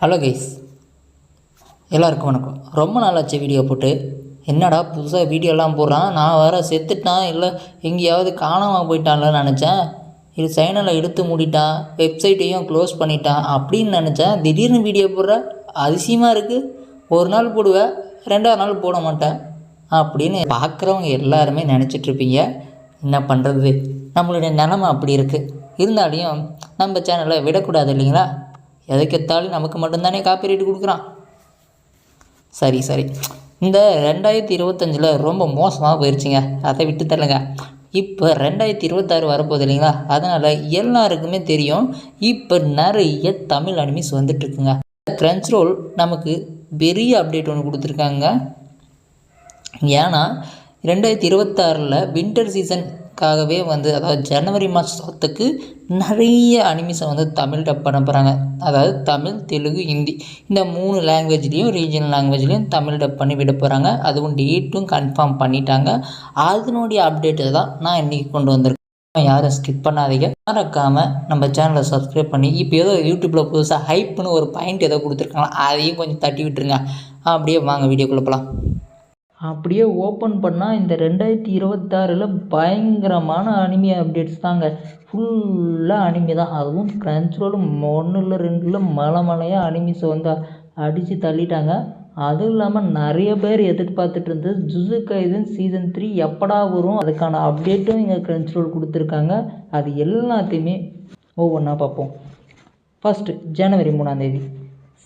Hello guys, எல்லாருக்கும் வணக்கம். ரொம்ப நாளாச்சு வீடியோ போட்டு. என்னடா புதுசாக வீடியோலாம் போடுறான், நான் வேறு செத்துட்டான் இல்லை எங்கேயாவது காணாமல் போயிட்டான்லன்னு நினச்சேன். இது சேனலை எடுத்து மூடிட்டான், வெப்சைட்டையும் க்ளோஸ் பண்ணிட்டான் அப்படின்னு நினச்சேன். திடீர்னு வீடியோ போடுற அதிசயமாக இருக்குது. ஒரு நாள் போடுவேன், ரெண்டாவது நாள் போட மாட்டேன் அப்படின்னு பார்க்குறவங்க எல்லாருமே நினச்சிட்ருப்பீங்க. என்ன பண்ணுறது, நம்மளுடைய நிலமை அப்படி இருக்குது. இருந்தாலையும் நம்ம சேனலை விடக்கூடாது இல்லைங்களா? எதுக்கெத்தாலும் நமக்கு மட்டும்தானே காப்பிரைட் கொடுக்குறான். சரி, இந்த 2025 ரொம்ப மோசமாக போயிடுச்சுங்க. அதை விட்டு தரலைங்க. இப்போ 2026 வரப்போகுது இல்லைங்களா? அதனால் எல்லாருக்குமே தெரியும், இப்போ நிறைய தமிழ் அனிமிஸ் வந்துட்டுருக்குங்க. கிரன்ச் ரோல் நமக்கு பெரிய அப்டேட் ஒன்று கொடுத்துருக்காங்க. ஏன்னா 2026 வின்டர் சீசனுக்காகவே அதாவது ஜனவரி மாதத்துக்கு நிறைய அனிமிஸை தமிழ் டப் பண்ண போகிறாங்க. அதாவது தமிழ், தெலுங்கு, ஹிந்தி இந்த 3 லாங்குவேஜ்லேயும் ரீஜனல் லாங்குவேஜ்லேயும் தமிழ் டப் பண்ணி விட போகிறாங்க. அதுவும் டேட்டும் கன்ஃபார்ம் பண்ணிட்டாங்க. அதனுடைய அப்டேட்டை தான் நான் இன்றைக்கி கொண்டு வந்திருக்கேன். யாரும் ஸ்கிப் பண்ணாதீங்க. மறக்காமல் நம்ம சேனலை சப்ஸ்கிரைப் பண்ணி, இப்போ ஏதோ யூடியூப்பில் புதுசாக ஹைப்புன்னு ஒரு பாயிண்ட் ஏதோ கொடுத்துருக்காங்களா, அதையும் கொஞ்சம் தட்டி விட்டுருங்க. அப்படியே வாங்க வீடியோக்குள்ளே போகலாம். அப்படியே ஓப்பன் பண்ணால் இந்த 2026 பயங்கரமான அனிமி அப்டேட்ஸ் தாங்க. ஃபுல்லாக அனிமி தான். அதுவும் கிரன்ச் ரோல் 1 இல்லை 2 மலையாக அனிமிஸை அடித்து தள்ளிட்டாங்க. அதுவும் இல்லாமல் நிறைய பேர் எதிர்பார்த்துட்டு இருந்தது ஜுஜுட்சு கைசன் சீசன் 3 எப்படா வரும், அதுக்கான அப்டேட்டும் இங்கே கிரன்ச் ரோல் கொடுத்துருக்காங்க. அது எல்லாத்தையுமே ஒவ்வொன்றா பார்ப்போம். ஃபஸ்ட்டு ஜனவரி 3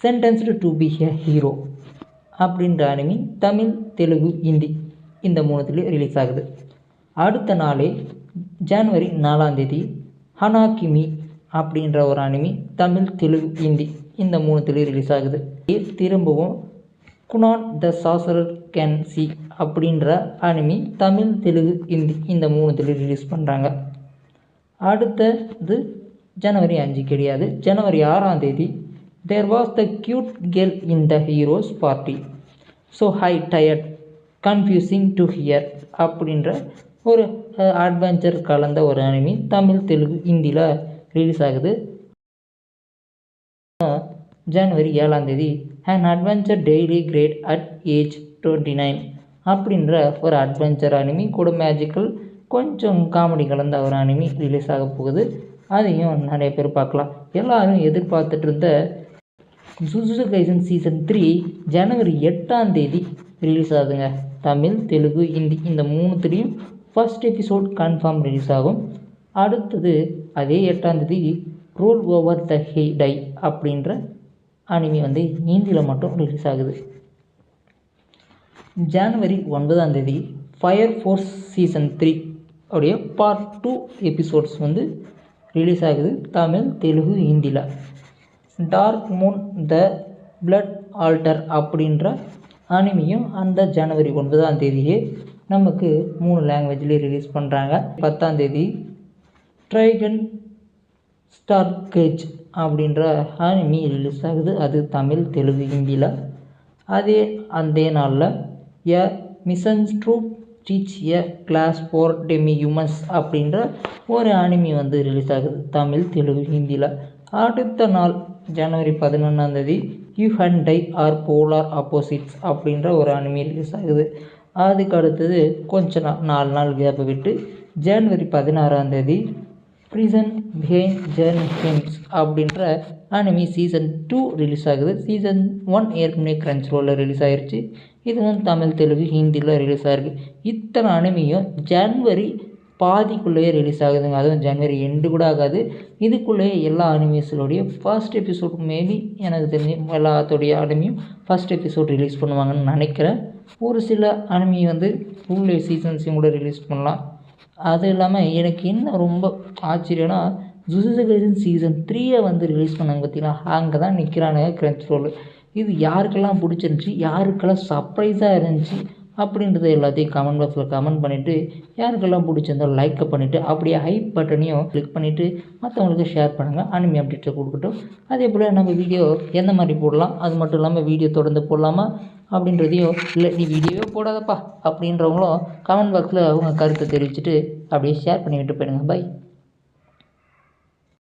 sentenced to be a hero அப்படின்ற அனிமி தமிழ், தெலுங்கு, ஹிந்தி இந்த 3 ரிலீஸ் ஆகுது. அடுத்த நாளே ஜனவரி 4 ஹனாகிமி அப்படின்ற ஒரு அனிமி தமிழ், தெலுங்கு, ஹிந்தி இந்த 3 ரிலீஸ் ஆகுது. திரும்பவும் குணான் த சாசரர் கேன் சி அப்படின்ற அனிமி தமிழ், தெலுங்கு, ஹிந்தி இந்த 3 ரிலீஸ் பண்ணுறாங்க. அடுத்தது ஜனவரி 5 கிடையாது, ஜனவரி 6 There was the cute girl in the hero's party. So I tired, confusing to hear அப்படின்ற ஒரு அட்வென்ச்சர் கலந்த ஒரு அனிமி தமிழ், தெலுங்கு, ஹிந்தியில் ரிலீஸ் ஆகுது. ஜனவரி 7 An adventure daily grade at age 29 அப்படின்ற ஒரு அட்வென்ச்சர் அனிமி கூட மேஜிக்கல் கொஞ்சம் காமெடி கலந்த ஒரு அனிமி ரிலீஸ் ஆக போகுது. அதையும் நிறைய பேர் பார்க்கலாம். எல்லாரும் எதிர்பார்த்துட்டு இருந்த ஜுஜுட்சு கைசன் சீசன் 3 ஜனவரி 8 ரிலீஸ் ஆகுதுங்க. தமிழ், தெலுங்கு, ஹிந்தி இந்த 3 ஃபர்ஸ்ட் எபிசோட் கன்ஃபார்ம் ரிலீஸ் ஆகும். அடுத்தது அதே 8 ரோல் ஓவர் த டை அப்படின்ற அனிமி ஹிந்தியில் மட்டும் ரிலீஸ் ஆகுது. ஜனவரி 9 ஃபயர் ஃபோர்ஸ் சீசன் 3 உடைய பார்ட் 2 எபிசோட்ஸ் ரிலீஸ் ஆகுது தமிழ், தெலுங்கு, ஹிந்தியில். Dark moon the blood altar அப்படின்ற அனிமியும் அந்த ஜனவரி 9 நமக்கு 3 லாங்குவேஜ்லேயே ரிலீஸ் பண்ணுறாங்க. 10 ட்ரைகன் ஸ்டார்கேஜ் அப்படின்ற அனிமி ரிலீஸ் ஆகுது. அது தமிழ், தெலுங்கு, ஹிந்தியில். அதே நாளில் a mission to teach a class for demi humans அப்படின்ற ஒரு அனிமி ரிலீஸ் ஆகுது தமிழ், தெலுங்கு, ஹிந்தியில். அடுத்த நாள் ஜனவரி 11 you and I are polar opposites அப்படின்ற ஒரு அனிமி ரிலீஸ் ஆகுது. அதுக்கு அடுத்தது கொஞ்சம் 4 நாள் கேப் விட்டு ஜனவரி 16 ப்ரிசன் பிஹைண்ட் ஜெர்னிஸ் அப்படின்ற அனிமி சீசன் 2 ரிலீஸ் ஆகுது. சீசன் 1 ஏற்கனவே கிரன்ச் ரோலில் ரிலீஸ் ஆகிருச்சு. இதுவும் தமிழ், தெலுங்கு, ஹிந்தியில் ரிலீஸ் ஆகிருக்கு. இத்தனை அனிமியும் ஜனவரி பாதிக்குள்ளேயே ரிலீஸ் ஆகுதுங்க. அதுவும் ஜனவரி எண்டு கூட ஆகாது. இதுக்குள்ளேயே எல்லா அனிமீஸோடைய ஃபர்ஸ்ட் எபிசோட் மேபி எனக்கு தெரிஞ்சு எல்லாத்தோடைய அனிமியும் ஃபர்ஸ்ட் எபிசோட் ரிலீஸ் பண்ணுவாங்கன்னு நினைக்கிறேன். ஒரு சில அனிமி ஃபுல் சீசன்ஸையும் கூட ரிலீஸ் பண்ணலாம். அது இல்லாமல் எனக்கு என்ன ரொம்ப ஆச்சரியம்னா, ஜுஜுட்சு கைசன் சீசன் 3 ரிலீஸ் பண்ணாங்க பார்த்தீங்களா, அங்கே தான் நிற்கிறானுங்க கிரன்ச் ரோல். இது யாருக்கெல்லாம் பிடிச்சிருந்துச்சி, யாருக்கெல்லாம் சர்ப்ரைஸாக இருந்துச்சு அப்படின்றத எல்லாத்தையும் கமெண்ட் பாக்ஸில் கமெண்ட் பண்ணிவிட்டு, யாருக்கெல்லாம் பிடிச்சிருந்தோ லைக்கை பண்ணிவிட்டு, அப்படியே ஹைப் பட்டனையும் கிளிக் பண்ணிவிட்டு மற்றவங்களுக்கு ஷேர் பண்ணுங்கள். அனிமி அப்டேட்டை கொடுக்கட்டும். அதே போல் நம்ம வீடியோ எந்த மாதிரி போடலாம், அது மட்டும் இல்லாமல் வீடியோ தொடர்ந்து போடலாமா அப்படின்றதையும், இல்லை நீ வீடியோவே போடாதப்பா அப்படின்றவங்களும் கமெண்ட் பாக்ஸில் அவங்க கருத்தை தெரிவிச்சுட்டு அப்படியே ஷேர் பண்ணி விட்டு போயிடுங்க. பை.